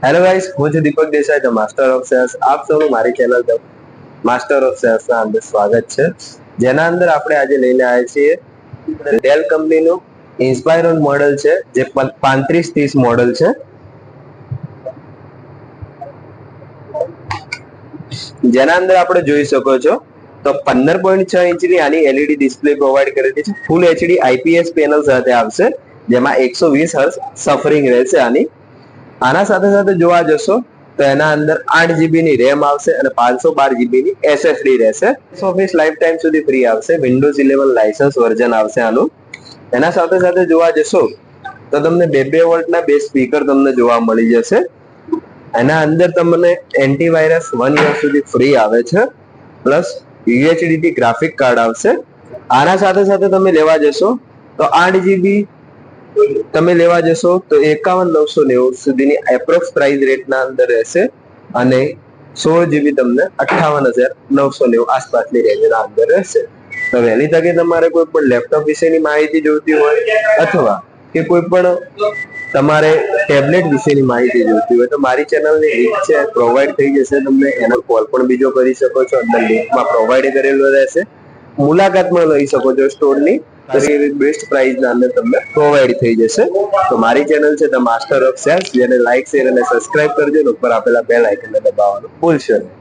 Hello guys, હું છું Deepak Desai, the master of sales. આપ સૌનું મારી channel the master of sales ના અંદર સ્વાગત છે, જેના અંદર આપણે આજે લઈને આવ્યા છીએ ડેલ કંપનીનું ઇન્સ્પાયરોન મોડેલ છે, જે 3530 મોડેલ છે. જેના અંદર આપણે જોઈ શકો છો તો 15.6 ઇંચની આની એલઈડી ડિસ્પ્લે પ્રોવાઈડ કરેલી છે. ફૂલ એચડી આઈપીએસ પેનલ સાથે આવશે, જેમાં 120 હર્ટ્ઝ સફરિંગ રહેશે. આના સાથે સાથે જોવા જશો તો એના અંદર 8 GB ની રેમ આવશે અને 512 GB ની એસએસડી રહેશે. ઓફિસ લાઈફ ટાઈમ સુધી ફ્રી આવશે. વિન્ડોઝ 11 લાયસન્સ વર્ઝન આવશે આનું. એના સાથે સાથે જોવા જશો તો તમને 2 વોલ્ટના 2 સ્પીકર તમને જોવા મળી જશે. એના અંદર તમને એન્ટીવાયરસ 1 યર સુધી ફ્રી આવે છે, પ્લસ યુએચડીટી ગ્રાફિક કાર્ડ આવશે. આના સાથે સાથે તમે લેવા જશો તો 8 GB તમે લેવા જશો તો 51,990 સુધીની એપ્રોક્સ પ્રાઇસ રેટના અંદર રહેશે, અને 16 GB તમને 58,990 આસપાસની રેન્જના અંદર રહેશે. તો વહેલી તકે તમારે કોઈ પણ લેપટોપ વિશેની માહિતી જોઈતી હોય અથવા કે કોઈ પણ તમારે ટેબ્લેટ વિશેની માહિતી જોઈતી હોય તો મારી ચેનલની લિંક છે, પ્રોવાઈડ થઈ જશે તમને. એનો કોલ પણ બીજો કરી શકો છો, અંદર લિંકમાં પ્રોવાઈડ કરેલો રહેશે. મુલાકાતમાં લઈ શકો છો સ્ટોરની, બેસ્ટ પ્રાઇસ ના અંદર તમને પ્રોવાઈડ થઈ જશે. તો મારી ચેનલ છે ધ માસ્ટર ઓફ સેલ્સ, જેને લાઈક, શેર અને સબસ્ક્રાઇબ કરજો. ઉપર આપેલા બેલ આઇકનને દબાવવાનું ભૂલશો નહીં.